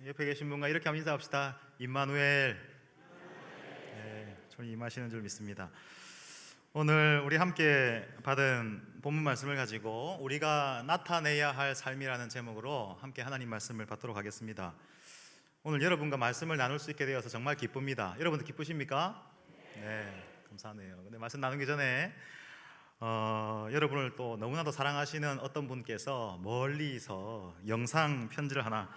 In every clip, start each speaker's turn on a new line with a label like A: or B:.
A: 옆에 계신 분과 이렇게 한번 인사합시다. 임마누엘. 네, 주님 임하시는 줄 믿습니다. 오늘 우리 함께 받은 본문 말씀을 가지고 우리가 나타내야 할 삶이라는 제목으로 함께 하나님 말씀을 받도록 하겠습니다. 오늘 여러분과 말씀을 나눌 수 있게 되어서 정말 기쁩니다. 여러분도 기쁘십니까? 네, 감사하네요. 근데 말씀 나누기 전에 여러분을 또 너무나도 사랑하시는 어떤 분께서 멀리서 영상 편지를 하나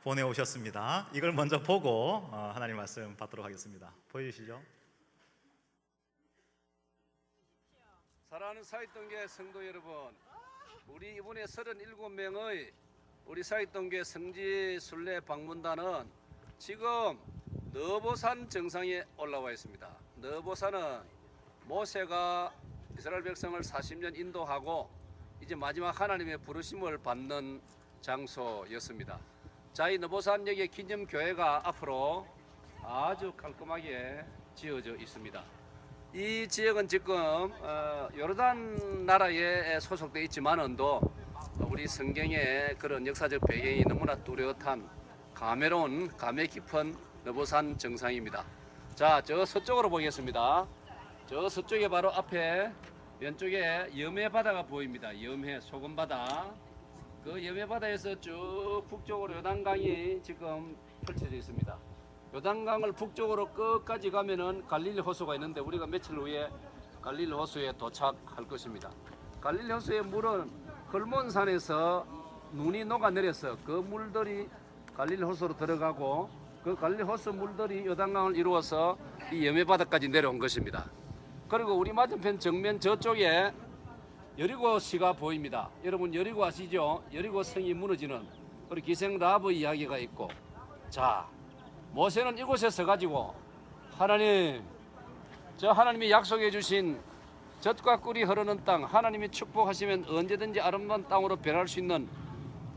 A: 보내오셨습니다. 이걸 먼저 보고 하나님 말씀 받도록 하겠습니다. 보여주시죠.
B: 사랑하는 사익동교회 성도 여러분, 우리 이번에 37명의 우리 사익동교회 성지 순례 방문단은 지금 너보산 정상에 올라와 있습니다. 너보산은 모세가 이스라엘 백성을 40년 인도하고 이제 마지막 하나님의 부르심을 받는 장소였습니다. 자, 이 너보산역의 기념교회가 앞으로 아주 깔끔하게 지어져 있습니다. 이 지역은 지금 요르단 나라에 소속되어 있지만은도 우리 성경의 그런 역사적 배경이 너무나 뚜렷한 감회로운 감회 깊은 너보산 정상입니다. 자, 저 서쪽으로 보겠습니다. 저 서쪽에 바로 앞에 왼쪽에 염해바다가 보입니다. 염해 소금바다. 그 염해바다에서 쭉 북쪽으로 요단강이 지금 펼쳐져 있습니다. 요단강을 북쪽으로 끝까지 가면은 갈릴리 호수가 있는데 우리가 며칠 후에 갈릴리 호수에 도착할 것입니다. 갈릴리 호수의 물은 헐몬산에서 눈이 녹아내려서 그 물들이 갈릴리 호수로 들어가고 그 갈릴리 호수 물들이 요단강을 이루어서 이 염해바다까지 내려온 것입니다. 그리고 우리 맞은편 정면 저쪽에 여리고시가 보입니다. 여러분 여리고 아시죠? 여리고 성이 무너지는 우리 기생 라합 이야기가 있고, 자, 모세는 이곳에 서가지고 하나님, 저 하나님이 약속해 주신 젖과 꿀이 흐르는 땅, 하나님이 축복하시면 언제든지 아름다운 땅으로 변할 수 있는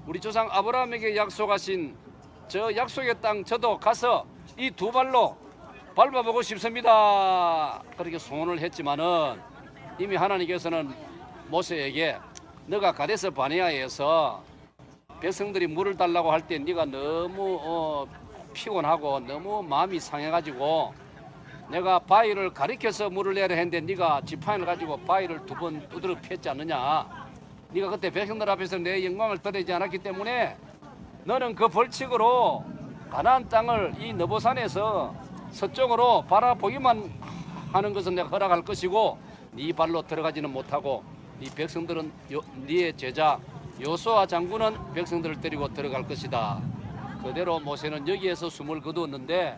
B: 우리 조상 아브라함에게 약속하신 저 약속의 땅, 저도 가서 이 두 발로 밟아보고 싶습니다. 그렇게 소원을 했지만은 이미 하나님께서는 모세에게 너가 가데스 바네아에서 백성들이 물을 달라고 할 때 네가 너무 피곤하고 너무 마음이 상해가지고 내가 바위를 가리켜서 물을 내려 했는데 네가 지팡이를 가지고 바위를 2번 두드려 폈지 않느냐. 네가 그때 백성들 앞에서 내 영광을 드리지 않았기 때문에 너는 그 벌칙으로 가나안 땅을 이 너보산에서 서쪽으로 바라보기만 하는 것은 내가 허락할 것이고 네 발로 들어가지는 못하고 이 백성들은 네의 제자 요수아 장군은 백성들을 데리고 들어갈 것이다. 그대로 모세는 여기에서 숨을 거두었는데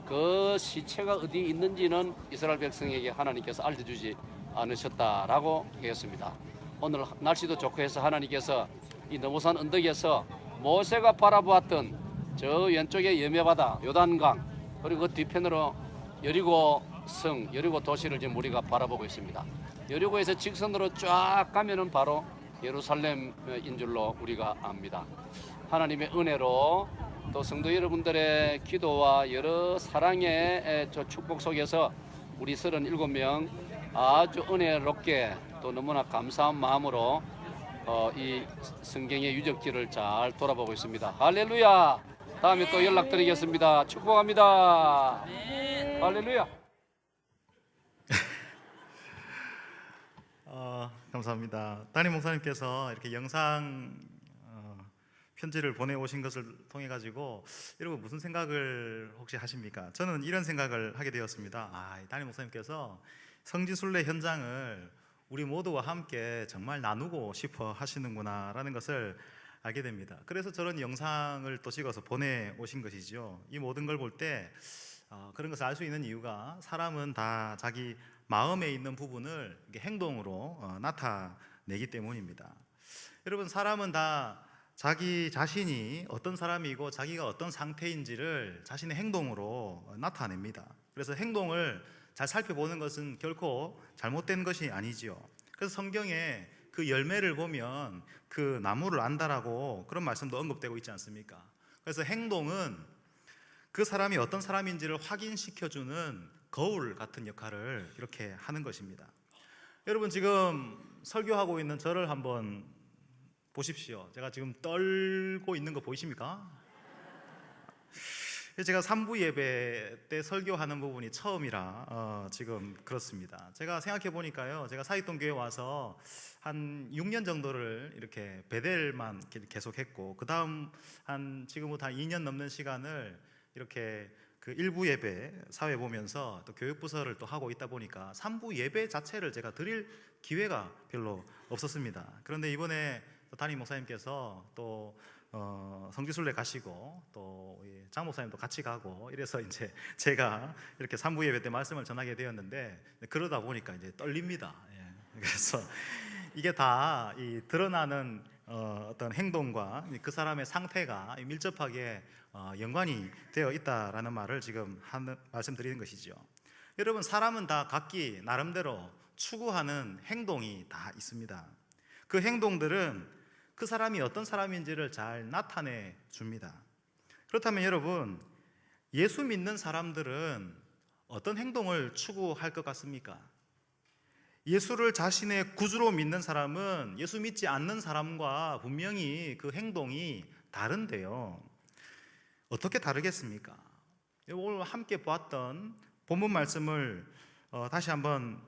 B: 그 시체가 어디 있는지는 이스라엘 백성에게 하나님께서 알려주지 않으셨다라고 했습니다. 오늘 날씨도 좋고 해서 하나님께서 이 너보산 언덕에서 모세가 바라보았던 저 왼쪽에 염해바다 요단강 그리고 그 뒤편으로 여리고 성, 여리고 도시를 지금 우리가 바라보고 있습니다. 여리고에서 직선으로 쫙 가면은 바로 예루살렘인 줄로 우리가 압니다. 하나님의 은혜로 또 성도 여러분들의 기도와 여러 사랑의 저 축복 속에서 우리 37명 아주 은혜롭게 또 너무나 감사한 마음으로 이 성경의 유적지를 잘 돌아보고 있습니다. 할렐루야. 다음에 또 연락드리겠습니다. 축복합니다. 네. 할렐루야.
A: 감사합니다. 담임 목사님께서 이렇게 영상 편지를 보내오신 것을 통해 가지고 여러분 무슨 생각을 혹시 하십니까? 저는 이런 생각을 하게 되었습니다. 담임 목사님께서 성지순례 현장을 우리 모두와 함께 정말 나누고 싶어 하시는구나 라는 것을 알게 됩니다. 그래서 저런 영상을 또 찍어서 보내오신 것이죠. 이 모든 걸 볼 때 그런 것을 알 수 있는 이유가 사람은 다 자기 마음에 있는 부분을 행동으로 나타내기 때문입니다. 여러분, 사람은 다 자기 자신이 어떤 사람이고 자기가 어떤 상태인지를 자신의 행동으로 나타냅니다. 그래서 행동을 잘 살펴보는 것은 결코 잘못된 것이 아니지요. 그래서 성경에 그 열매를 보면 그 나무를 안다라고 그런 말씀도 언급되고 있지 않습니까? 그래서 행동은 그 사람이 어떤 사람인지를 확인시켜주는 거울 같은 역할을 이렇게 하는 것입니다. 여러분, 지금 설교하고 있는 저를 한번 보십시오. 제가 지금 떨고 있는 거 보이십니까? 제가 3부 예배 때 설교하는 부분이 처음이라 지금 그렇습니다. 제가 생각해 보니까요, 제가 사익동교회 와서 한 6년 정도를 이렇게 베델만 계속했고, 그 다음 지금부터 한 2년 넘는 시간을 이렇게 그 일부 예배 사회 보면서 또 교육부서를 또 하고 있다 보니까 3부 예배 자체를 제가 드릴 기회가 별로 없었습니다. 그런데 이번에 담임 목사님께서 또 성지순례 가시고 또 장 목사님도 같이 가고 이래서 이제 제가 이렇게 3부 예배 때 말씀을 전하게 되었는데, 그러다 보니까 이제 떨립니다. 그래서 이게 다 이 드러나는 어떤 행동과 그 사람의 상태가 밀접하게 연관이 되어 있다라는 말을 지금 말씀드리는 것이죠. 여러분, 사람은 다 각기 나름대로 추구하는 행동이 다 있습니다. 그 행동들은 그 사람이 어떤 사람인지를 잘 나타내 줍니다. 그렇다면 여러분, 예수 믿는 사람들은 어떤 행동을 추구할 것 같습니까? 예수를 자신의 구주로 믿는 사람은 예수 믿지 않는 사람과 분명히 그 행동이 다른데요. 어떻게 다르겠습니까? 오늘 함께 보았던 본문 말씀을 다시 한번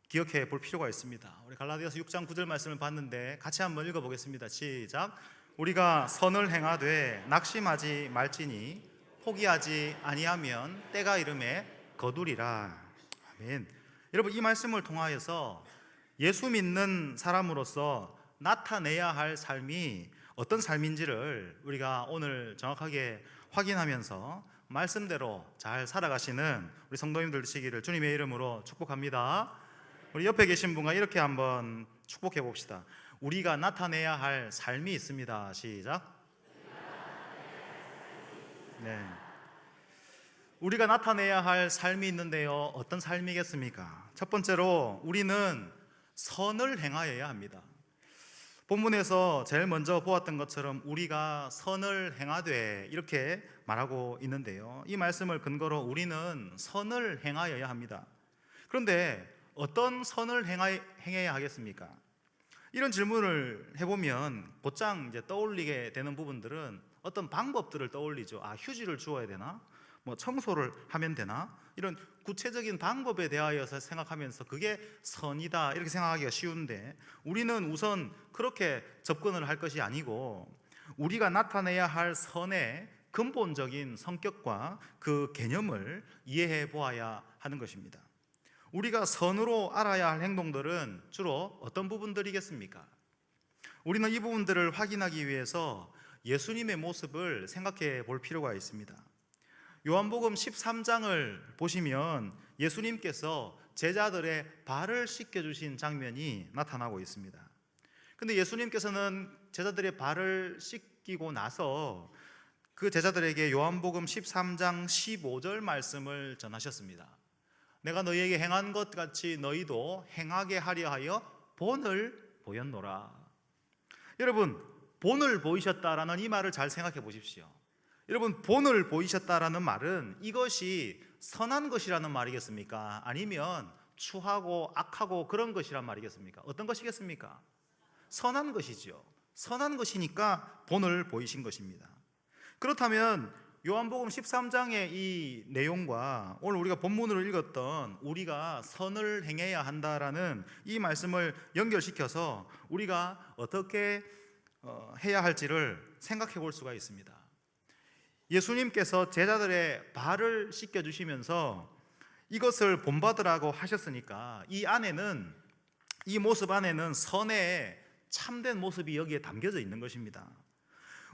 A: 기억해 볼 필요가 있습니다. 우리 갈라디아서 6장 9절 말씀을 봤는데 같이 한번 읽어보겠습니다. 시작. 우리가 선을 행하되 낙심하지 말지니 포기하지 아니하면 때가 이름에 거두리라. 아멘. 여러분, 이 말씀을 통하여서 예수 믿는 사람으로서 나타내야 할 삶이 어떤 삶인지를 우리가 오늘 정확하게 확인하면서 말씀대로 잘 살아가시는 우리 성도님들 되시기를 주님의 이름으로 축복합니다. 우리 옆에 계신 분과 이렇게 한번 축복해 봅시다. 우리가 나타내야 할 삶이 있습니다. 시작. 네. 우리가 나타내야 할 삶이 있는데요. 어떤 삶이겠습니까? 첫 번째로 우리는 선을 행하여야 합니다. 본문에서 제일 먼저 보았던 것처럼 우리가 선을 행하되 이렇게 말하고 있는데요. 이 말씀을 근거로 우리는 선을 행하여야 합니다. 그런데 어떤 선을 행해야 하겠습니까? 이런 질문을 해보면 곧장 이제 떠올리게 되는 부분들은 어떤 방법들을 떠올리죠. 휴지를 주어야 되나? 청소를 하면 되나? 이런 구체적인 방법에 대하여서 생각하면서 그게 선이다 이렇게 생각하기가 쉬운데, 우리는 우선 그렇게 접근을 할 것이 아니고 우리가 나타내야 할 선의 근본적인 성격과 그 개념을 이해해 보아야 하는 것입니다. 우리가 선으로 알아야 할 행동들은 주로 어떤 부분들이겠습니까? 우리는 이 부분들을 확인하기 위해서 예수님의 모습을 생각해 볼 필요가 있습니다. 요한복음 13장을 보시면 예수님께서 제자들의 발을 씻겨주신 장면이 나타나고 있습니다. 근데 예수님께서는 제자들의 발을 씻기고 나서 그 제자들에게 요한복음 13장 15절 말씀을 전하셨습니다. 내가 너희에게 행한 것 같이 너희도 행하게 하려 하여 본을 보였노라. 여러분, 본을 보이셨다라는 이 말을 잘 생각해 보십시오. 여러분, 본을 보이셨다라는 말은 이것이 선한 것이라는 말이겠습니까? 아니면 추하고 악하고 그런 것이란 말이겠습니까? 어떤 것이겠습니까? 선한 것이죠. 선한 것이니까 본을 보이신 것입니다. 그렇다면 요한복음 13장의 이 내용과 오늘 우리가 본문으로 읽었던 우리가 선을 행해야 한다라는 이 말씀을 연결시켜서 우리가 어떻게 해야 할지를 생각해 볼 수가 있습니다. 예수님께서 제자들의 발을 씻겨주시면서 이것을 본받으라고 하셨으니까 이 모습 안에는 선의 참된 모습이 여기에 담겨져 있는 것입니다.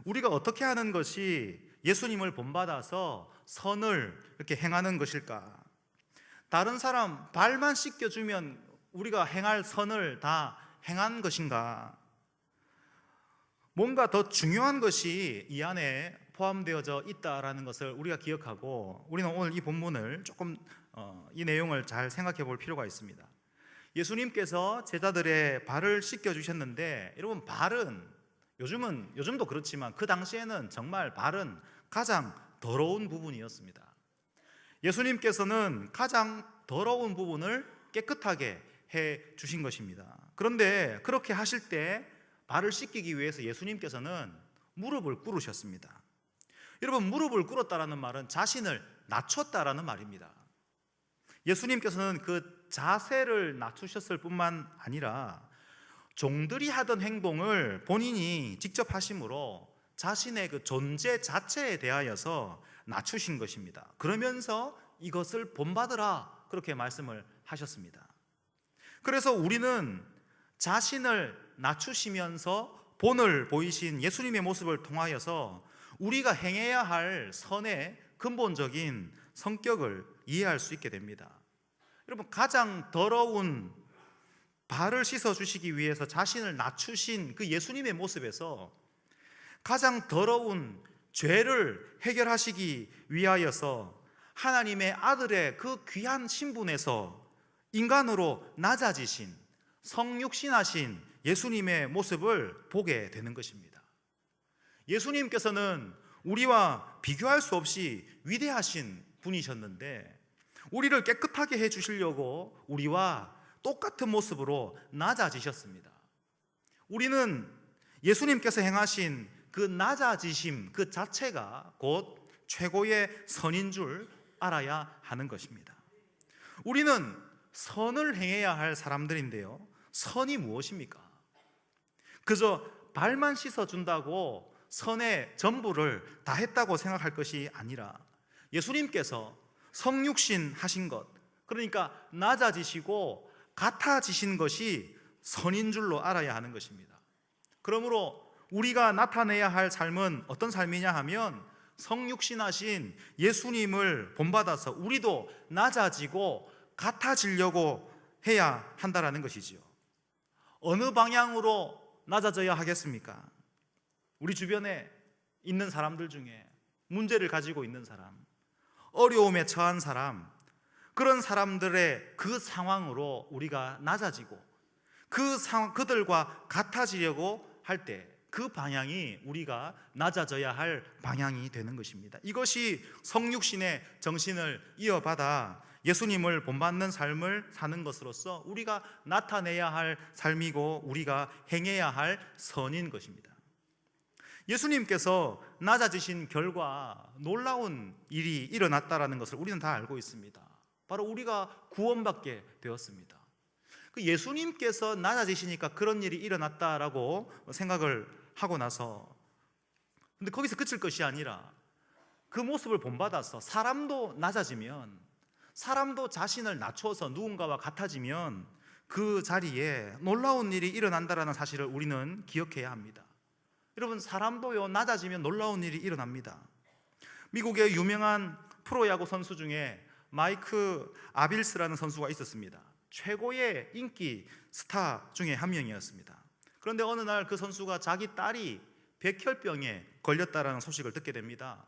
A: 우리가 어떻게 하는 것이 예수님을 본받아서 선을 이렇게 행하는 것일까? 다른 사람 발만 씻겨주면 우리가 행할 선을 다 행한 것인가? 뭔가 더 중요한 것이 이 안에 포함되어져 있다라는 것을 우리가 기억하고 우리는 오늘 이 본문을 조금 이 내용을 잘 생각해 볼 필요가 있습니다. 예수님께서 제자들의 발을 씻겨 주셨는데, 여러분, 발은 요즘도 그렇지만 그 당시에는 정말 발은 가장 더러운 부분이었습니다. 예수님께서는 가장 더러운 부분을 깨끗하게 해 주신 것입니다. 그런데 그렇게 하실 때 발을 씻기기 위해서 예수님께서는 무릎을 꿇으셨습니다. 여러분, 무릎을 꿇었다라는 말은 자신을 낮췄다라는 말입니다. 예수님께서는 그 자세를 낮추셨을 뿐만 아니라 종들이 하던 행동을 본인이 직접 하심으로 자신의 그 존재 자체에 대하여서 낮추신 것입니다. 그러면서 이것을 본받으라, 그렇게 말씀을 하셨습니다. 그래서 우리는 자신을 낮추시면서 본을 보이신 예수님의 모습을 통하여서 우리가 행해야 할 선의 근본적인 성격을 이해할 수 있게 됩니다. 여러분, 가장 더러운 발을 씻어주시기 위해서 자신을 낮추신 그 예수님의 모습에서 가장 더러운 죄를 해결하시기 위하여서 하나님의 아들의 그 귀한 신분에서 인간으로 낮아지신, 성육신하신 예수님의 모습을 보게 되는 것입니다. 예수님께서는 우리와 비교할 수 없이 위대하신 분이셨는데 우리를 깨끗하게 해주시려고 우리와 똑같은 모습으로 낮아지셨습니다. 우리는 예수님께서 행하신 그 낮아지심 그 자체가 곧 최고의 선인 줄 알아야 하는 것입니다. 우리는 선을 행해야 할 사람들인데요, 선이 무엇입니까? 그저 발만 씻어준다고 선의 전부를 다 했다고 생각할 것이 아니라 예수님께서 성육신 하신 것, 그러니까 낮아지시고 같아지신 것이 선인 줄로 알아야 하는 것입니다. 그러므로 우리가 나타내야 할 삶은 어떤 삶이냐 하면 성육신하신 예수님을 본받아서 우리도 낮아지고 같아지려고 해야 한다라는 것이지요. 어느 방향으로 낮아져야 하겠습니까? 우리 주변에 있는 사람들 중에 문제를 가지고 있는 사람, 어려움에 처한 사람, 그런 사람들의 그 상황으로 우리가 낮아지고 그들과 같아지려고 할 때 그 방향이 우리가 낮아져야 할 방향이 되는 것입니다. 이것이 성육신의 정신을 이어받아 예수님을 본받는 삶을 사는 것으로서 우리가 나타내야 할 삶이고 우리가 행해야 할 선인 것입니다. 예수님께서 낮아지신 결과 놀라운 일이 일어났다라는 것을 우리는 다 알고 있습니다. 바로 우리가 구원받게 되었습니다. 그 예수님께서 낮아지시니까 그런 일이 일어났다라고 생각을 하고 나서, 근데 거기서 그칠 것이 아니라 그 모습을 본받아서 사람도 낮아지면, 사람도 자신을 낮춰서 누군가와 같아지면 그 자리에 놀라운 일이 일어난다라는 사실을 우리는 기억해야 합니다. 여러분, 사람도요 낮아지면 놀라운 일이 일어납니다. 미국의 유명한 프로야구 선수 중에 마이크 아빌스라는 선수가 있었습니다. 최고의 인기 스타 중에 한 명이었습니다. 그런데 어느 날 그 선수가 자기 딸이 백혈병에 걸렸다라는 소식을 듣게 됩니다.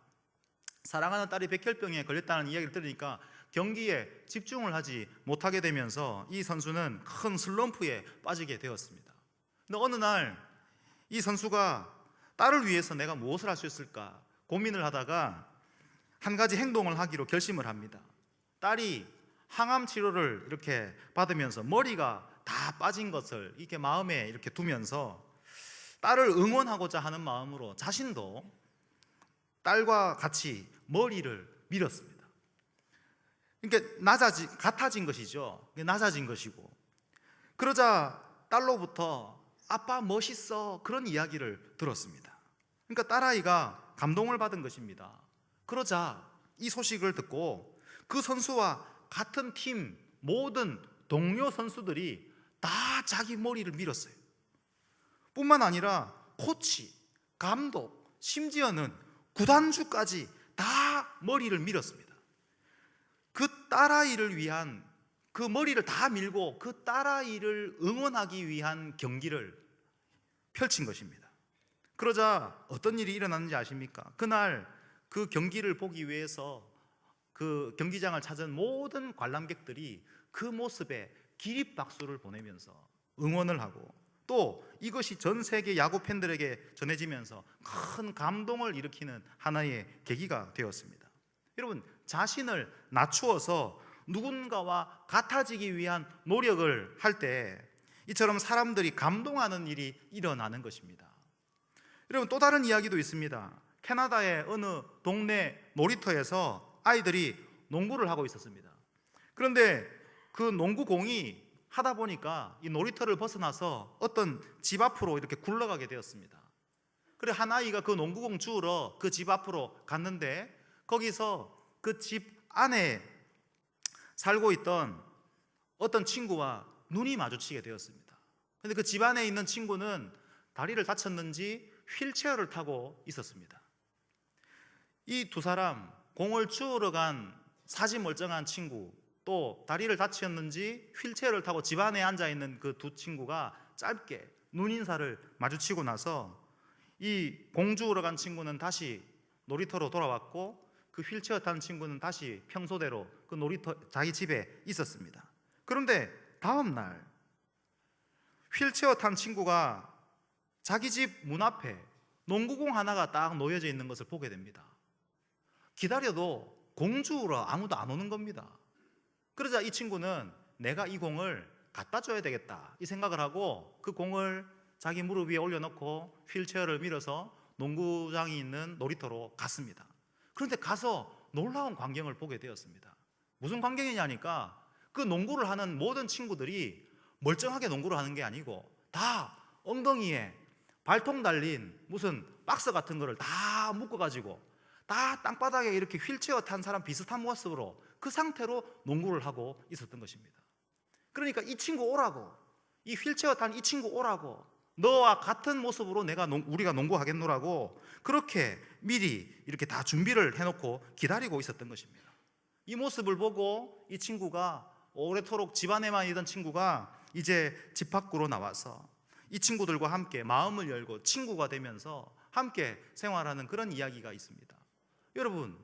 A: 사랑하는 딸이 백혈병에 걸렸다는 이야기를 들으니까 경기에 집중을 하지 못하게 되면서 이 선수는 큰 슬럼프에 빠지게 되었습니다. 근데 어느 날 이 선수가 딸을 위해서 내가 무엇을 할 수 있을까 고민을 하다가 한 가지 행동을 하기로 결심을 합니다. 딸이 항암 치료를 이렇게 받으면서 머리가 다 빠진 것을 이렇게 마음에 이렇게 두면서 딸을 응원하고자 하는 마음으로 자신도 딸과 같이 머리를 밀었습니다. 그러니까 같아진 것이죠. 낮아진 것이고, 그러자 딸로부터 아빠 멋있어, 그런 이야기를 들었습니다. 그러니까 딸아이가 감동을 받은 것입니다. 그러자 이 소식을 듣고 그 선수와 같은 팀 모든 동료 선수들이 다 자기 머리를 밀었어요. 뿐만 아니라 코치, 감독, 심지어는 구단주까지 다 머리를 밀었습니다. 그 딸아이를 위한, 그 머리를 다 밀고 그 딸아이를 응원하기 위한 경기를 펼친 것입니다. 그러자 어떤 일이 일어났는지 아십니까? 그날 그 경기를 보기 위해서 그 경기장을 찾은 모든 관람객들이 그 모습에 기립박수를 보내면서 응원을 하고, 또 이것이 전 세계 야구 팬들에게 전해지면서 큰 감동을 일으키는 하나의 계기가 되었습니다. 여러분, 자신을 낮추어서 누군가와 같아지기 위한 노력을 할 때 이처럼 사람들이 감동하는 일이 일어나는 것입니다. 여러분, 또 다른 이야기도 있습니다. 캐나다의 어느 동네 놀이터에서 아이들이 농구를 하고 있었습니다. 그런데 그 농구공이 하다 보니까 이 놀이터를 벗어나서 어떤 집 앞으로 이렇게 굴러가게 되었습니다. 그래 한 아이가 그 농구공 주우러 그 집 앞으로 갔는데 거기서 그 집 안에 살고 있던 어떤 친구와 눈이 마주치게 되었습니다. 근데 그 집 안에 있는 친구는 다리를 다쳤는지 휠체어를 타고 있었습니다. 이 두 사람, 공을 주우러 간 사지 멀쩡한 친구, 또 다리를 다쳤는지 휠체어를 타고 집 안에 앉아있는 그 두 친구가 짧게 눈인사를 마주치고 나서 이 공 주우러 간 친구는 다시 놀이터로 돌아왔고 그 휠체어 탄 친구는 다시 평소대로 그 놀이터 자기 집에 있었습니다. 그런데 다음 날 휠체어 탄 친구가 자기 집 문 앞에 농구공 하나가 딱 놓여져 있는 것을 보게 됩니다. 기다려도 공 주우러 아무도 안 오는 겁니다. 그러자 이 친구는 내가 이 공을 갖다 줘야 되겠다 이 생각을 하고 그 공을 자기 무릎 위에 올려놓고 휠체어를 밀어서 농구장이 있는 놀이터로 갔습니다. 그런데 가서 놀라운 광경을 보게 되었습니다. 무슨 광경이냐니까 그 농구를 하는 모든 친구들이 멀쩡하게 농구를 하는 게 아니고 다 엉덩이에 발통 달린 무슨 박스 같은 거를 다 묶어가지고 다 땅바닥에 이렇게 휠체어 탄 사람 비슷한 모습으로 그 상태로 농구를 하고 있었던 것입니다. 그러니까 이 친구 오라고, 이 휠체어 탄 이 친구 오라고, 너와 같은 모습으로 우리가 농구하겠노라고 그렇게 미리 이렇게 다 준비를 해놓고 기다리고 있었던 것입니다. 이 모습을 보고 이 친구가 오래도록 집안에만 있던 친구가 이제 집 밖으로 나와서 이 친구들과 함께 마음을 열고 친구가 되면서 함께 생활하는 그런 이야기가 있습니다. 여러분,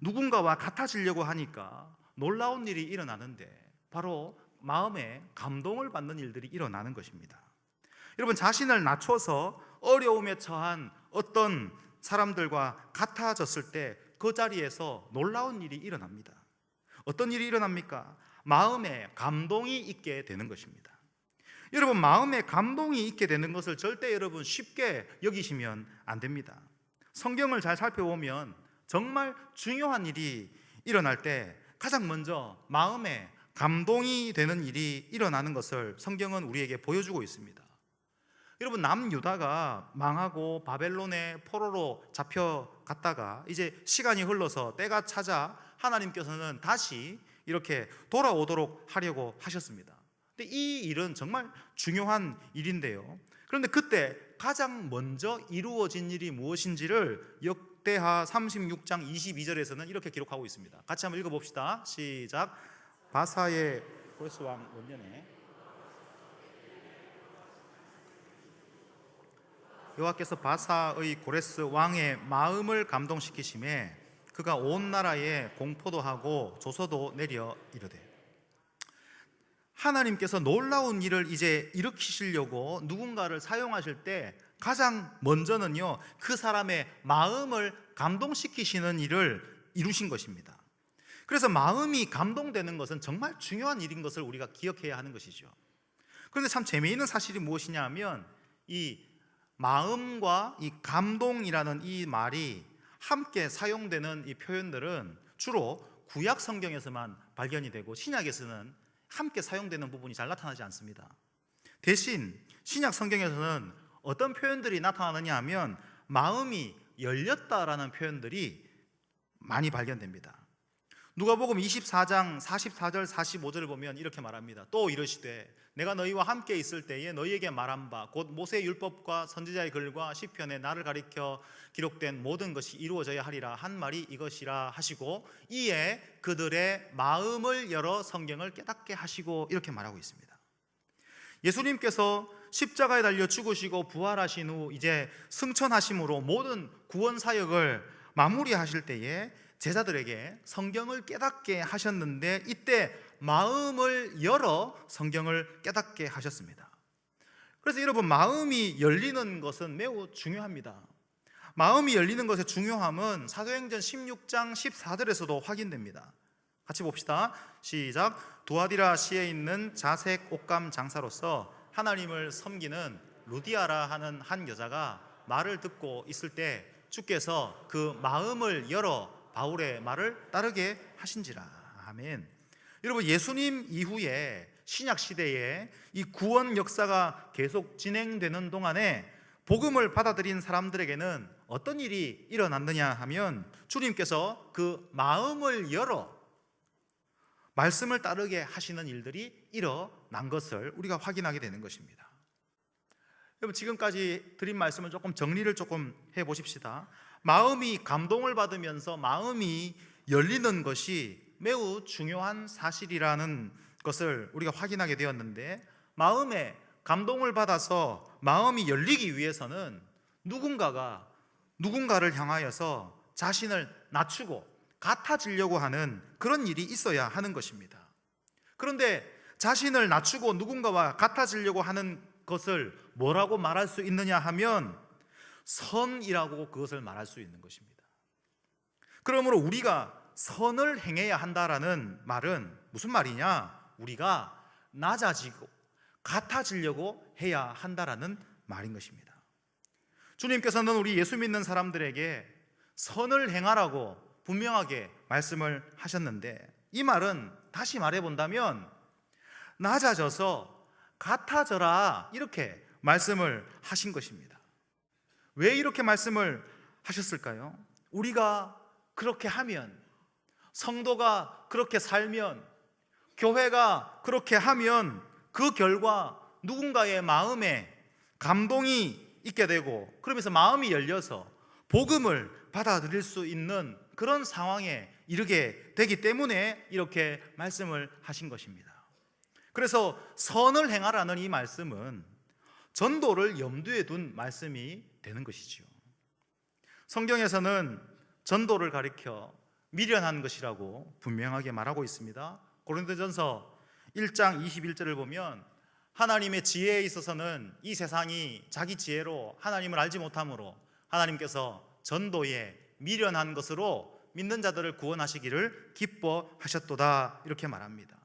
A: 누군가와 같아지려고 하니까 놀라운 일이 일어나는데 바로 마음에 감동을 받는 일들이 일어나는 것입니다. 여러분, 자신을 낮춰서 어려움에 처한 어떤 사람들과 같아졌을 때 그 자리에서 놀라운 일이 일어납니다. 어떤 일이 일어납니까? 마음에 감동이 있게 되는 것입니다. 여러분, 마음에 감동이 있게 되는 것을 절대 여러분 쉽게 여기시면 안 됩니다. 성경을 잘 살펴보면 정말 중요한 일이 일어날 때 가장 먼저 마음에 감동이 되는 일이 일어나는 것을 성경은 우리에게 보여주고 있습니다. 여러분, 남유다가 망하고 바벨론의 포로로 잡혀갔다가 이제 시간이 흘러서 때가 차자 하나님께서는 다시 이렇게 돌아오도록 하려고 하셨습니다. 근데 이 일은 정말 중요한 일인데요. 그런데 그때 가장 먼저 이루어진 일이 무엇인지를 역대하 36장 22절에서는 이렇게 기록하고 있습니다. 같이 한번 읽어봅시다. 시작. 바사의 고레스 왕 원년에 여호와께서 바사의 고레스 왕의 마음을 감동시키심에 그가 온 나라에 공포도 하고 조서도 내려 이르되, 하나님께서 놀라운 일을 이제 일으키시려고 누군가를 사용하실 때 가장 먼저는요 그 사람의 마음을 감동시키시는 일을 이루신 것입니다. 그래서 마음이 감동되는 것은 정말 중요한 일인 것을 우리가 기억해야 하는 것이죠. 그런데 참 재미있는 사실이 무엇이냐 하면 이 마음과 이 감동이라는 이 말이 함께 사용되는 이 표현들은 주로 구약 성경에서만 발견이 되고 신약에서는 함께 사용되는 부분이 잘 나타나지 않습니다. 대신 신약 성경에서는 어떤 표현들이 나타나느냐 하면 마음이 열렸다라는 표현들이 많이 발견됩니다. 누가복음 24장 44절 45절을 보면 이렇게 말합니다. 또 이르시되 내가 너희와 함께 있을 때에 너희에게 말한 바 곧 모세의 율법과 선지자의 글과 시편에 나를 가리켜 기록된 모든 것이 이루어져야 하리라 한 말이 이것이라 하시고 이에 그들의 마음을 열어 성경을 깨닫게 하시고 이렇게 말하고 있습니다. 예수님께서 십자가에 달려 죽으시고 부활하신 후 이제 승천하심으로 모든 구원 사역을 마무리하실 때에 제자들에게 성경을 깨닫게 하셨는데 이때 마음을 열어 성경을 깨닫게 하셨습니다. 그래서 여러분, 마음이 열리는 것은 매우 중요합니다. 마음이 열리는 것의 중요함은 사도행전 16장 14절에서도 확인됩니다. 같이 봅시다. 시작. 두아디라 시에 있는 자색 옷감 장사로서 하나님을 섬기는 루디아라 하는 한 여자가 말을 듣고 있을 때 주께서 그 마음을 열어 바울의 말을 따르게 하신지라. 아멘. 여러분, 예수님 이후에 신약 시대에 이 구원 역사가 계속 진행되는 동안에 복음을 받아들인 사람들에게는 어떤 일이 일어났느냐 하면 주님께서 그 마음을 열어 말씀을 따르게 하시는 일들이 일어난 것을 우리가 확인하게 되는 것입니다. 여러분, 지금까지 드린 말씀을 조금 정리를 조금 해보십시다. 마음이 감동을 받으면서 마음이 열리는 것이 매우 중요한 사실이라는 것을 우리가 확인하게 되었는데, 마음에 감동을 받아서 마음이 열리기 위해서는 누군가를 향하여서 자신을 낮추고 같아지려고 하는 그런 일이 있어야 하는 것입니다. 그런데 자신을 낮추고 누군가와 같아지려고 하는 것을 뭐라고 말할 수 있느냐 하면 선이라고 그것을 말할 수 있는 것입니다. 그러므로 우리가 선을 행해야 한다라는 말은 무슨 말이냐? 우리가 낮아지고 같아지려고 해야 한다라는 말인 것입니다. 주님께서는 우리 예수 믿는 사람들에게 선을 행하라고 분명하게 말씀을 하셨는데, 이 말은 다시 말해본다면 낮아져서 같아져라, 이렇게 말씀을 하신 것입니다. 왜 이렇게 말씀을 하셨을까요? 우리가 그렇게 하면, 성도가 그렇게 살면, 교회가 그렇게 하면 그 결과 누군가의 마음에 감동이 있게 되고, 그러면서 마음이 열려서 복음을 받아들일 수 있는 그런 상황에 이르게 되기 때문에 이렇게 말씀을 하신 것입니다. 그래서 선을 행하라는 이 말씀은 전도를 염두에 둔 말씀이 되는 것이죠. 성경에서는 전도를 가리켜 미련한 것이라고 분명하게 말하고 있습니다. 고린도전서 1장 21절을 보면 하나님의 지혜에 있어서는 이 세상이 자기 지혜로 하나님을 알지 못하므로 하나님께서 전도에 미련한 것으로 믿는 자들을 구원하시기를 기뻐하셨도다, 이렇게 말합니다.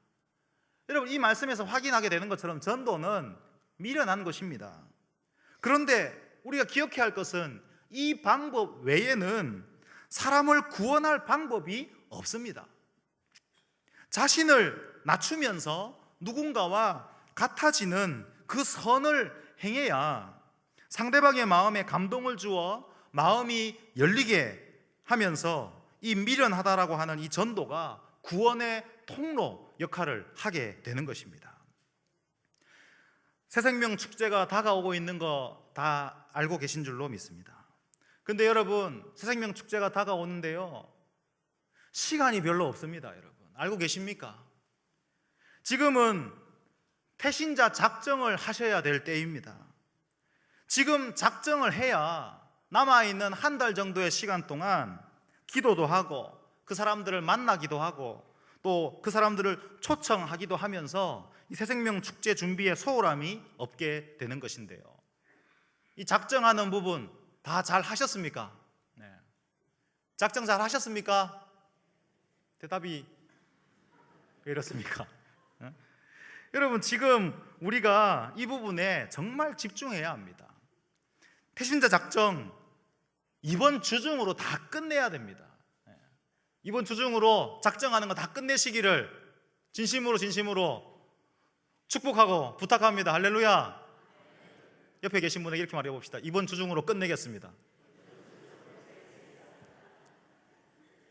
A: 여러분, 이 말씀에서 확인하게 되는 것처럼 전도는 미련한 것입니다. 그런데 우리가 기억해야 할 것은 이 방법 외에는 사람을 구원할 방법이 없습니다. 자신을 낮추면서 누군가와 같아지는 그 선을 행해야 상대방의 마음에 감동을 주어 마음이 열리게 하면서 이 미련하다라고 하는 이 전도가 구원의 통로 역할을 하게 되는 것입니다. 새생명 축제가 다가오고 있는 거 다 알고 계신 줄로 믿습니다. 근데 여러분, 새생명 축제가 다가오는데요, 시간이 별로 없습니다. 여러분, 알고 계십니까? 지금은 태신자 작정을 하셔야 될 때입니다. 지금 작정을 해야 남아있는 한 달 정도의 시간 동안 기도도 하고 그 사람들을 만나기도 하고 또 그 사람들을 초청하기도 하면서 이 새생명 축제 준비에 소홀함이 없게 되는 것인데요, 이 작정하는 부분 다 잘 하셨습니까? 네. 작정 잘 하셨습니까? 대답이 왜 이렇습니까? 네? 여러분, 지금 우리가 이 부분에 정말 집중해야 합니다. 태신자 작정 이번 주 중으로 다 끝내야 됩니다. 이번 주 중으로 작정하는 거 다 끝내시기를 진심으로 축복하고 부탁합니다. 할렐루야. 옆에 계신 분에게 이렇게 말해 봅시다. 이번 주 중으로 끝내겠습니다.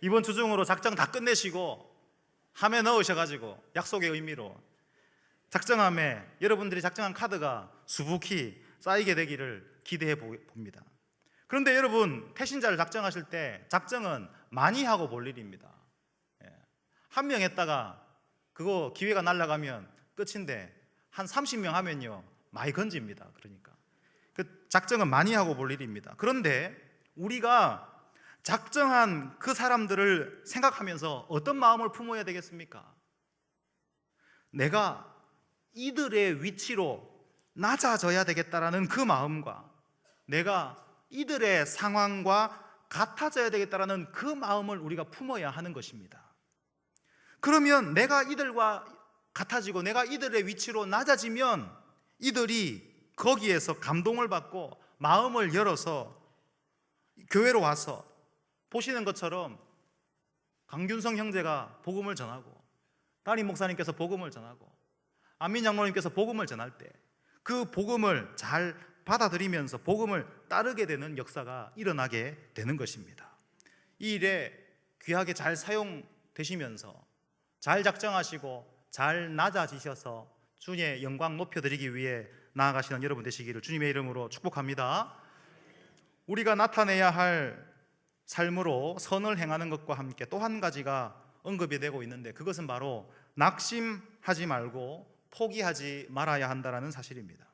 A: 이번 주 중으로 작정 다 끝내시고 함에 넣으셔가지고 약속의 의미로 작정함에 여러분들이 작정한 카드가 수북히 쌓이게 되기를 기대해 봅니다. 그런데 여러분, 태신자를 작정하실 때 작정은 많이 하고 볼 일입니다. 한 명 했다가 그거 기회가 날아가면 끝인데 한 30명 하면요 많이 건집니다. 그러니까 그 작정은 많이 하고 볼 일입니다. 그런데 우리가 작정한 그 사람들을 생각하면서 어떤 마음을 품어야 되겠습니까? 내가 이들의 위치로 낮아져야 되겠다라는 그 마음과 내가 이들의 상황과 같아져야 되겠다라는 그 마음을 우리가 품어야 하는 것입니다. 그러면 내가 이들과 같아지고 내가 이들의 위치로 낮아지면 이들이 거기에서 감동을 받고 마음을 열어서 교회로 와서 보시는 것처럼 강균성 형제가 복음을 전하고 담임 목사님께서 복음을 전하고 안민 장로님께서 복음을 전할 때 그 복음을 잘 받아들이면서 복음을 따르게 되는 역사가 일어나게 되는 것입니다. 이 일에 귀하게 잘 사용되시면서 잘 작정하시고 잘 낮아지셔서 주님의 영광 높여드리기 위해 나아가시는 여러분 되시기를 주님의 이름으로 축복합니다. 우리가 나타내야 할 삶으로 선을 행하는 것과 함께 또 한 가지가 언급이 되고 있는데, 그것은 바로 낙심하지 말고 포기하지 말아야 한다는 사실입니다.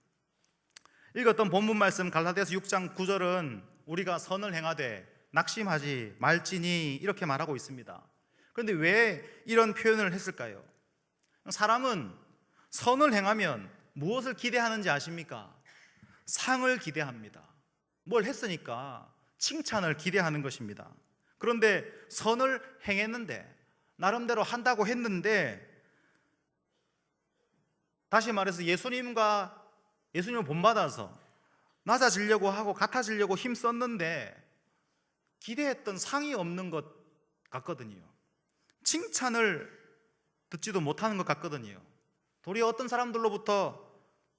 A: 읽었던 본문 말씀 갈라디아서 6장 9절은 우리가 선을 행하되 낙심하지 말지니 이렇게 말하고 있습니다. 그런데 왜 이런 표현을 했을까요? 사람은 선을 행하면 무엇을 기대하는지 아십니까? 상을 기대합니다. 뭘 했으니까 칭찬을 기대하는 것입니다. 그런데 선을 행했는데, 나름대로 한다고 했는데, 다시 말해서 예수님을 본받아서 낮아지려고 하고 같아지려고 힘썼는데 기대했던 상이 없는 것 같거든요. 칭찬을 듣지도 못하는 것 같거든요. 도리어 어떤 사람들로부터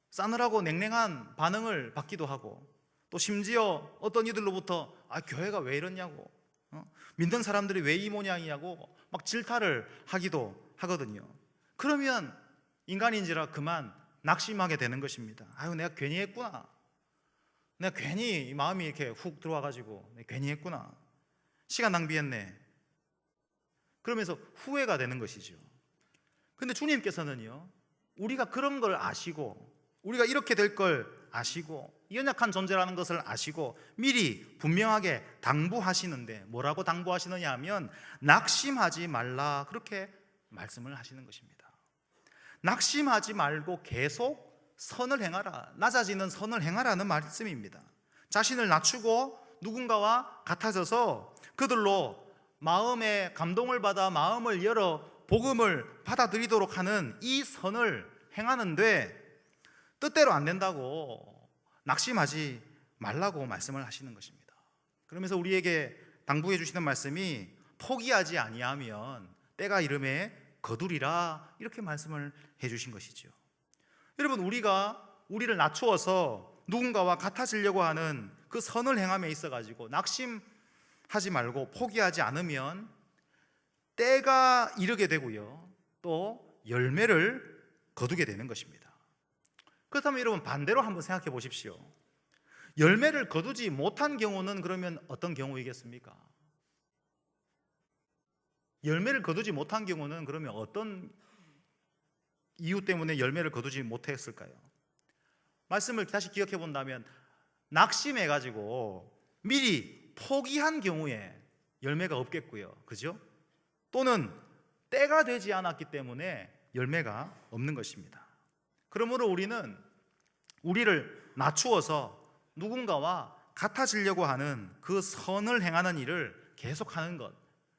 A: 싸늘하고 냉랭한 반응을 받기도 하고, 또 심지어 어떤 이들로부터 교회가 왜 이러냐고, 믿는 사람들이 왜 이 모양이냐고 막 질타를 하기도 하거든요. 그러면 인간인지라 그만 낙심하게 되는 것입니다. 내가 괜히 했구나. 내가 괜히 마음이 이렇게 훅 들어와가지고 괜히 했구나. 시간 낭비했네. 그러면서 후회가 되는 것이죠. 근데 주님께서는요, 우리가 그런 걸 아시고, 우리가 이렇게 될 걸 아시고, 연약한 존재라는 것을 아시고 미리 분명하게 당부하시는데, 뭐라고 당부하시느냐 하면 낙심하지 말라, 그렇게 말씀을 하시는 것입니다. 낙심하지 말고 계속 선을 행하라, 낮아지는 선을 행하라는 말씀입니다. 자신을 낮추고 누군가와 같아져서 그들로 마음의 감동을 받아 마음을 열어 복음을 받아들이도록 하는 이 선을 행하는데 뜻대로 안 된다고 낙심하지 말라고 말씀을 하시는 것입니다. 그러면서 우리에게 당부해 주시는 말씀이 포기하지 아니하면 때가 이름에 거두리라, 이렇게 말씀을 해 주신 것이죠. 여러분, 우리를 낮추어서 누군가와 같아지려고 하는 그 선을 행함에 있어 가지고 낙심하지 말고 포기하지 않으면 때가 이르게 되고요, 또 열매를 거두게 되는 것입니다. 그렇다면 여러분, 반대로 한번 생각해 보십시오. 열매를 거두지 못한 경우는 그러면 어떤 경우이겠습니까? 열매를 거두지 못한 경우는 그러면 어떤 이유 때문에 열매를 거두지 못했을까요? 말씀을 다시 기억해 본다면, 낙심해 가지고 미리 포기한 경우에 열매가 없겠고요, 그죠? 또는 때가 되지 않았기 때문에 열매가 없는 것입니다. 그러므로 우리는 우리를 낮추어서 누군가와 같아지려고 하는 그 선을 행하는 일을 계속하는 것,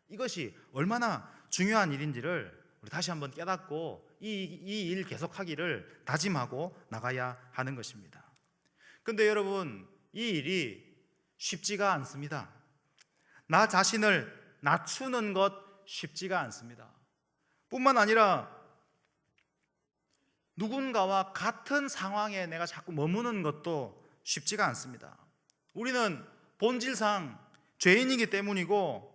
A: 이것이 얼마나 중요한 일인지를 우리 다시 한번 깨닫고 이 일 계속하기를 다짐하고 나가야 하는 것입니다. 그런데 여러분, 이 일이 쉽지가 않습니다. 나 자신을 낮추는 것 쉽지가 않습니다. 뿐만 아니라 누군가와 같은 상황에 내가 자꾸 머무는 것도 쉽지가 않습니다. 우리는 본질상 죄인이기 때문이고,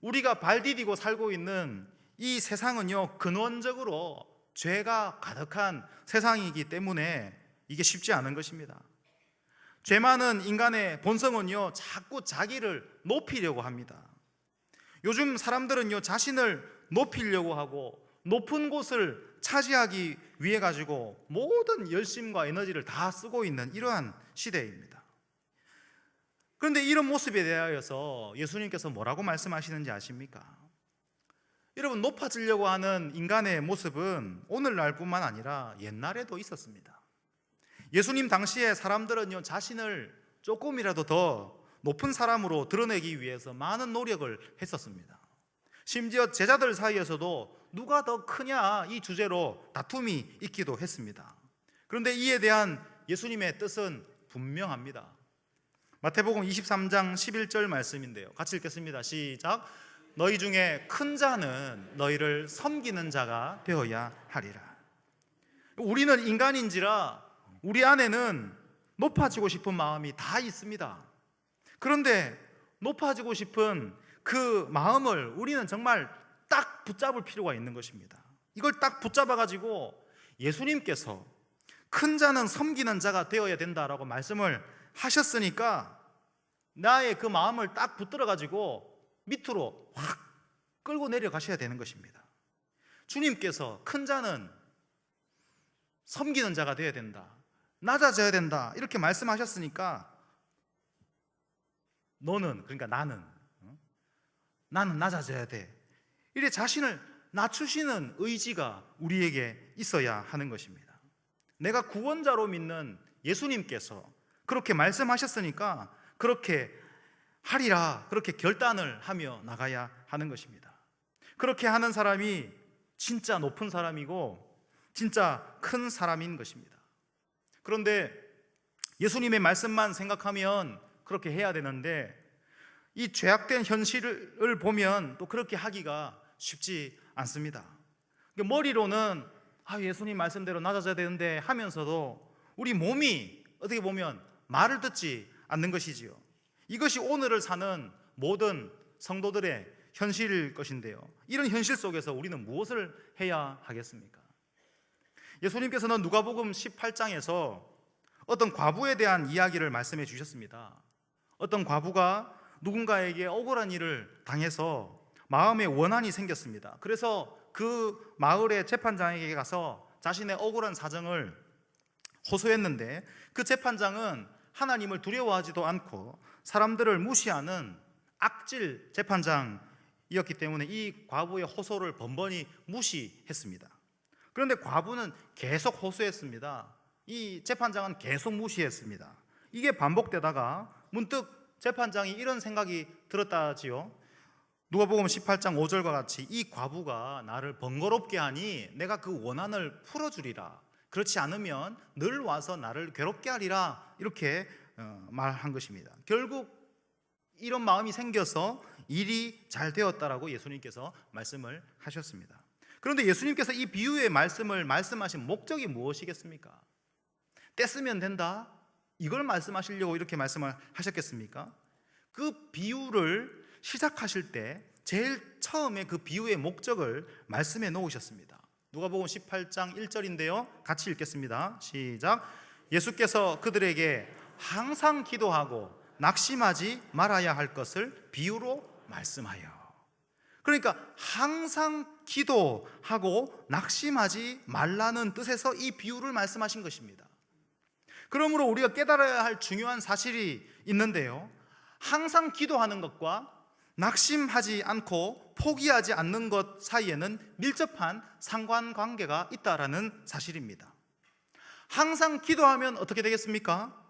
A: 우리가 발 디디고 살고 있는 이 세상은요, 근원적으로 죄가 가득한 세상이기 때문에 이게 쉽지 않은 것입니다. 죄 많은 인간의 본성은요, 자꾸 자기를 높이려고 합니다. 요즘 사람들은요, 자신을 높이려고 하고 높은 곳을 차지하기 위해 가지고 모든 열심과 에너지를 다 쓰고 있는 이러한 시대입니다. 그런데 이런 모습에 대하여서 예수님께서 뭐라고 말씀하시는지 아십니까? 여러분, 높아지려고 하는 인간의 모습은 오늘날뿐만 아니라 옛날에도 있었습니다. 예수님 당시에 사람들은요, 자신을 조금이라도 더 높은 사람으로 드러내기 위해서 많은 노력을 했었습니다. 심지어 제자들 사이에서도 누가 더 크냐, 이 주제로 다툼이 있기도 했습니다. 그런데 이에 대한 예수님의 뜻은 분명합니다. 마태복음 23장 11절 말씀인데요. 같이 읽겠습니다. 시작. 너희 중에 큰 자는 너희를 섬기는 자가 되어야 하리라. 우리는 인간인지라 우리 안에는 높아지고 싶은 마음이 다 있습니다. 그런데 높아지고 싶은 그 마음을 우리는 정말 딱 붙잡을 필요가 있는 것입니다. 이걸 딱 붙잡아 가지고 예수님께서 큰 자는 섬기는 자가 되어야 된다라고 말씀을 하셨으니까 나의 그 마음을 딱 붙들어 가지고 밑으로 확 끌고 내려가셔야 되는 것입니다. 주님께서 큰 자는 섬기는 자가 되어야 된다, 낮아져야 된다 이렇게 말씀하셨으니까 너는, 그러니까 나는 낮아져야 돼, 이래 자신을 낮추시는 의지가 우리에게 있어야 하는 것입니다. 내가 구원자로 믿는 예수님께서 그렇게 말씀하셨으니까 그렇게 하리라, 그렇게 결단을 하며 나가야 하는 것입니다. 그렇게 하는 사람이 진짜 높은 사람이고 진짜 큰 사람인 것입니다. 그런데 예수님의 말씀만 생각하면 그렇게 해야 되는데 이 죄악된 현실을 보면 또 그렇게 하기가 쉽지 않습니다. 머리로는 예수님 말씀대로 낮아져야 되는데 하면서도 우리 몸이 어떻게 보면 말을 듣지 않는 것이지요. 이것이 오늘을 사는 모든 성도들의 현실일 것인데요, 이런 현실 속에서 우리는 무엇을 해야 하겠습니까? 예수님께서는 누가복음 18장에서 어떤 과부에 대한 이야기를 말씀해 주셨습니다. 어떤 과부가 누군가에게 억울한 일을 당해서 마음에 원한이 생겼습니다. 그래서 그 마을의 재판장에게 가서 자신의 억울한 사정을 호소했는데 그 재판장은 하나님을 두려워하지도 않고 사람들을 무시하는 악질 재판장이었기 때문에 이 과부의 호소를 번번이 무시했습니다. 그런데 과부는 계속 호소했습니다. 이 재판장은 계속 무시했습니다. 이게 반복되다가 문득 재판장이 이런 생각이 들었다지요. 누가복음 18장 5절과 같이 이 과부가 나를 번거롭게 하니 내가 그 원한을 풀어주리라, 그렇지 않으면 늘 와서 나를 괴롭게 하리라, 이렇게 말한 것입니다. 결국 이런 마음이 생겨서 일이 잘 되었다라고 예수님께서 말씀을 하셨습니다. 그런데 예수님께서 이 비유의 말씀을 말씀하신 목적이 무엇이겠습니까? 떼쓰면 된다, 이걸 말씀하시려고 이렇게 말씀을 하셨겠습니까? 그 비유를 시작하실 때 제일 처음에 그 비유의 목적을 말씀해 놓으셨습니다. 누가복음 18장 1절인데요, 같이 읽겠습니다. 시작. 예수께서 그들에게 항상 기도하고 낙심하지 말아야 할 것을 비유로 말씀하여. 그러니까 항상 기도하고 낙심하지 말라는 뜻에서 이 비유를 말씀하신 것입니다. 그러므로 우리가 깨달아야 할 중요한 사실이 있는데요, 항상 기도하는 것과 낙심하지 않고 포기하지 않는 것 사이에는 밀접한 상관관계가 있다라는 사실입니다. 항상 기도하면 어떻게 되겠습니까?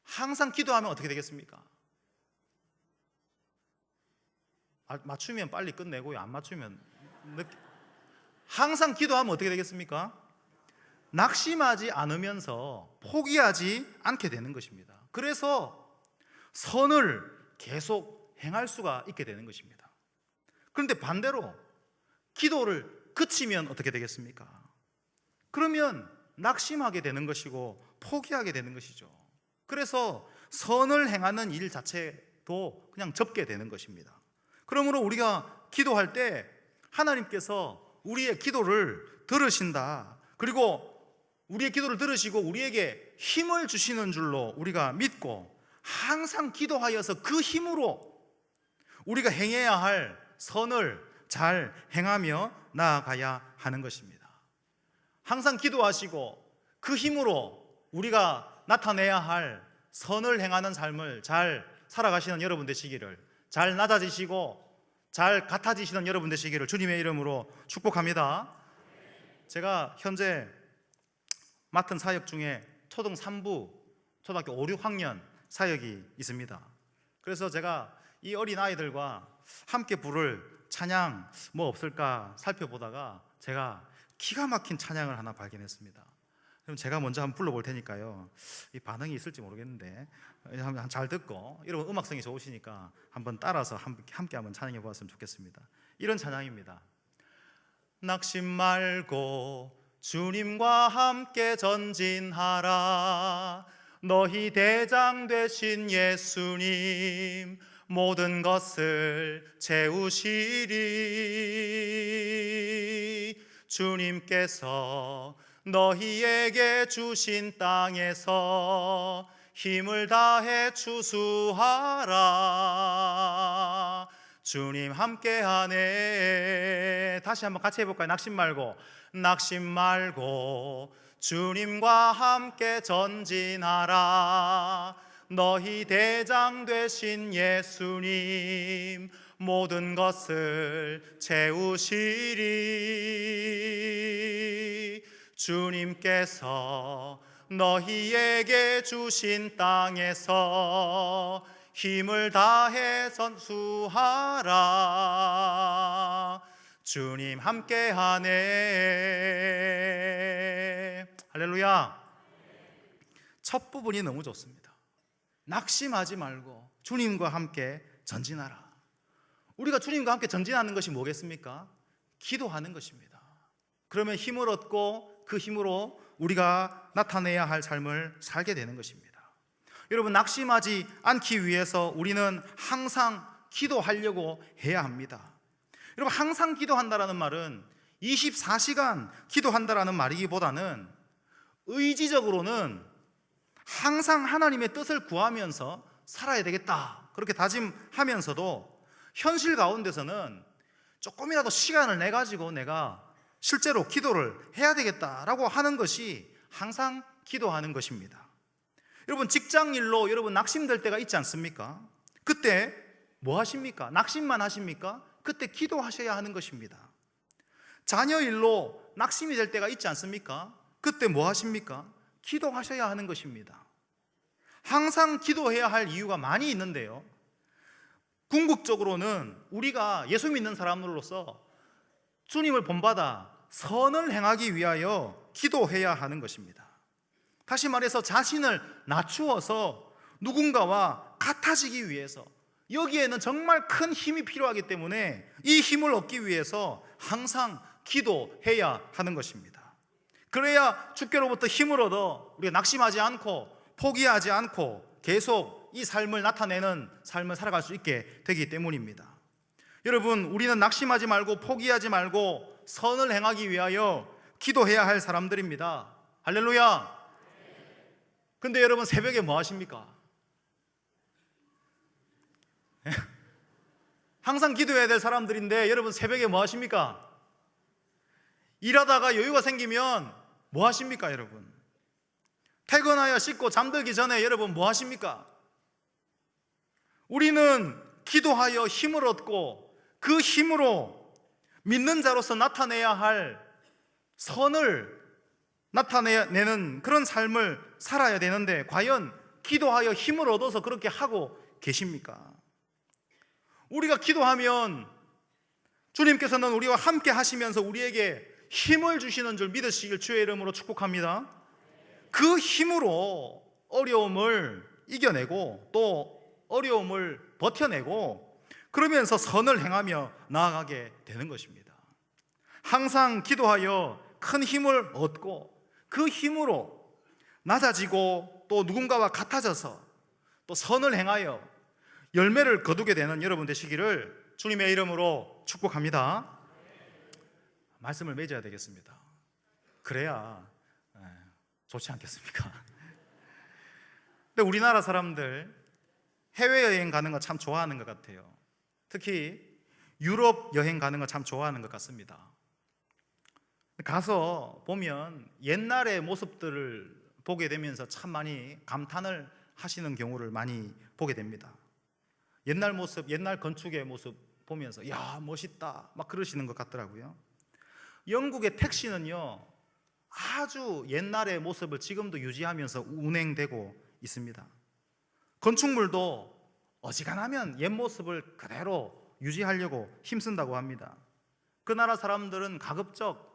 A: 항상 기도하면 어떻게 되겠습니까? 맞추면 빨리 끝내고요, 안 맞추면 항상 기도하면 어떻게 되겠습니까? 낙심하지 않으면서 포기하지 않게 되는 것입니다. 그래서 선을 계속 행할 수가 있게 되는 것입니다. 그런데 반대로 기도를 그치면 어떻게 되겠습니까? 그러면 낙심하게 되는 것이고 포기하게 되는 것이죠. 그래서 선을 행하는 일 자체도 그냥 접게 되는 것입니다. 그러므로 우리가 기도할 때 하나님께서 우리의 기도를 들으신다, 그리고 우리의 기도를 들으시고 우리에게 힘을 주시는 줄로 우리가 믿고 항상 기도하여서 그 힘으로 우리가 행해야 할 선을 잘 행하며 나아가야 하는 것입니다. 항상 기도하시고 그 힘으로 우리가 나타내야 할 선을 행하는 삶을 잘 살아가시는 여러분 되시기를, 잘 낮아지시고 잘 같아지시는 여러분 되시기를 주님의 이름으로 축복합니다. 제가 현재 맡은 사역 중에 초등 3부, 초등학교 5, 6학년 사역이 있습니다. 그래서 제가 이 어린 아이들과 함께 부를 찬양 뭐 없을까 살펴보다가 제가 기가 막힌 찬양을 하나 발견했습니다. 그럼 제가 먼저 한번 불러볼 테니까요. 이 반응이 있을지 모르겠는데 한번 잘 듣고, 여러분 음악성이 좋으시니까 한번 따라서 함께 한번 찬양해 보았으면 좋겠습니다. 이런 찬양입니다. 낙심 말고 주님과 함께 전진하라. 너희 대장 되신 예수님 모든 것을 채우시리. 주님께서 너희에게 주신 땅에서 힘을 다해 추수하라. 주님 함께하네. 다시 한번 같이 해볼까요? 낙심 말고, 낙심 말고 주님과 함께 전진하라. 너희 대장 되신 예수님 모든 것을 채우시리. 주님께서 너희에게 주신 땅에서 힘을 다해 선수하라. 주님 함께하네. 할렐루야. 첫 부분이 너무 좋습니다. 낙심하지 말고 주님과 함께 전진하라. 우리가 주님과 함께 전진하는 것이 뭐겠습니까? 기도하는 것입니다. 그러면 힘을 얻고 그 힘으로 우리가 나타내야 할 삶을 살게 되는 것입니다. 여러분, 낙심하지 않기 위해서 우리는 항상 기도하려고 해야 합니다. 여러분, 항상 기도한다라는 말은 24시간 기도한다라는 말이기보다는 의지적으로는 항상 하나님의 뜻을 구하면서 살아야 되겠다, 그렇게 다짐하면서도 현실 가운데서는 조금이라도 시간을 내 가지고 내가 실제로 기도를 해야 되겠다라고 하는 것이 항상 기도하는 것입니다. 여러분, 직장일로 여러분 낙심될 때가 있지 않습니까? 그때 뭐 하십니까? 낙심만 하십니까? 그때 기도하셔야 하는 것입니다. 자녀일로 낙심이 될 때가 있지 않습니까? 그때 뭐 하십니까? 기도하셔야 하는 것입니다. 항상 기도해야 할 이유가 많이 있는데요, 궁극적으로는 우리가 예수 믿는 사람으로서 주님을 본받아 선을 행하기 위하여 기도해야 하는 것입니다. 다시 말해서 자신을 낮추어서 누군가와 같아지기 위해서, 여기에는 정말 큰 힘이 필요하기 때문에 이 힘을 얻기 위해서 항상 기도해야 하는 것입니다. 그래야 주께로부터 힘을 얻어 우리가 낙심하지 않고 포기하지 않고 계속 이 삶을 나타내는 삶을 살아갈 수 있게 되기 때문입니다. 여러분, 우리는 낙심하지 말고 포기하지 말고 선을 행하기 위하여 기도해야 할 사람들입니다. 할렐루야. 근데 여러분, 새벽에 뭐 하십니까? 항상 기도해야 될 사람들인데 여러분, 새벽에 뭐 하십니까? 일하다가 여유가 생기면 뭐 하십니까? 여러분, 퇴근하여 씻고 잠들기 전에 여러분 뭐 하십니까? 우리는 기도하여 힘을 얻고 그 힘으로 믿는 자로서 나타내야 할 선을 나타내는 그런 삶을 살아야 되는데, 과연 기도하여 힘을 얻어서 그렇게 하고 계십니까? 우리가 기도하면 주님께서는 우리와 함께 하시면서 우리에게 힘을 주시는 줄 믿으시길 주의 이름으로 축복합니다. 그 힘으로 어려움을 이겨내고 또 어려움을 버텨내고 그러면서 선을 행하며 나아가게 되는 것입니다. 항상 기도하여 큰 힘을 얻고 그 힘으로 낮아지고 또 누군가와 같아져서 또 선을 행하여 열매를 거두게 되는 여러분 되시기를 주님의 이름으로 축복합니다. 말씀을 맺어야 되겠습니다. 그래야 좋지 않겠습니까? 근데 우리나라 사람들 해외여행 가는 거 참 좋아하는 것 같아요. 특히 유럽 여행 가는 거 참 좋아하는 것 같습니다. 가서 보면 옛날의 모습들을 보게 되면서 참 많이 감탄을 하시는 경우를 많이 보게 됩니다. 옛날 모습, 옛날 건축의 모습 보면서 야, 멋있다 막 그러시는 것 같더라고요. 영국의 택시는요, 아주 옛날의 모습을 지금도 유지하면서 운행되고 있습니다. 건축물도 어지간하면 옛 모습을 그대로 유지하려고 힘쓴다고 합니다. 그 나라 사람들은 가급적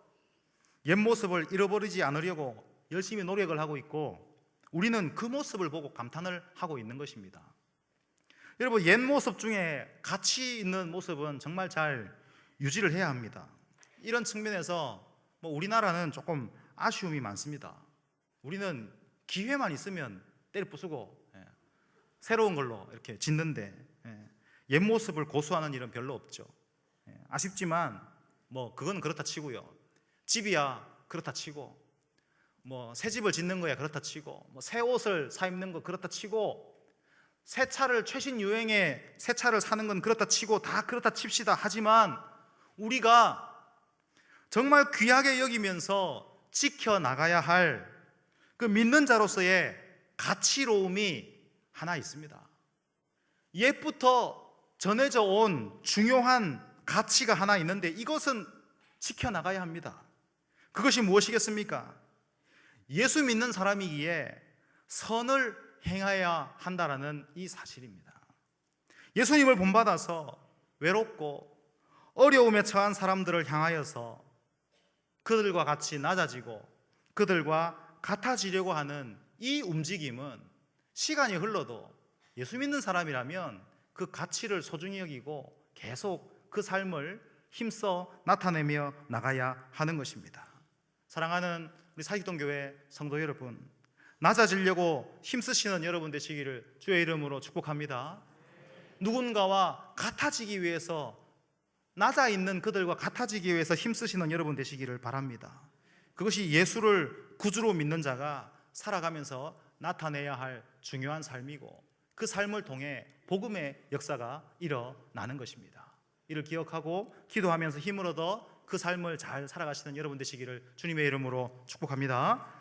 A: 옛 모습을 잃어버리지 않으려고 열심히 노력을 하고 있고 우리는 그 모습을 보고 감탄을 하고 있는 것입니다. 여러분, 옛 모습 중에 가치 있는 모습은 정말 잘 유지를 해야 합니다. 이런 측면에서 우리나라는 조금 아쉬움이 많습니다. 우리는 기회만 있으면 때려 부수고 새로운 걸로 이렇게 짓는데 옛 모습을 고수하는 일은 별로 없죠. 아쉽지만 그건 그렇다 치고요. 집이야 그렇다 치고 새 집을 짓는 거야 그렇다 치고 새 옷을 사 입는 거 그렇다 치고 새 차를 최신 유행의 새 차를 사는 건 그렇다 치고 다 그렇다 칩시다. 하지만 우리가 정말 귀하게 여기면서 지켜나가야 할 그 믿는 자로서의 가치로움이 하나 있습니다. 옛부터 전해져 온 중요한 가치가 하나 있는데 이것은 지켜나가야 합니다. 그것이 무엇이겠습니까? 예수 믿는 사람이기에 선을 행해야 한다라는 이 사실입니다. 예수님을 본받아서 외롭고 어려움에 처한 사람들을 향하여서 그들과 같이 낮아지고 그들과 같아지려고 하는 이 움직임은 시간이 흘러도 예수 믿는 사람이라면 그 가치를 소중히 여기고 계속 그 삶을 힘써 나타내며 나가야 하는 것입니다. 사랑하는 우리 사직동교회 성도 여러분, 낮아지려고 힘쓰시는 여러분 되시기를 주의 이름으로 축복합니다. 누군가와 같아지기 위해서, 낮아 있는 그들과 같아지기 위해서 힘쓰시는 여러분 되시기를 바랍니다. 그것이 예수를 구주로 믿는 자가 살아가면서 나타내야 할 중요한 삶이고 그 삶을 통해 복음의 역사가 일어나는 것입니다. 이를 기억하고 기도하면서 힘을 얻어 그 삶을 잘 살아가시는 여러분 되시기를 주님의 이름으로 축복합니다.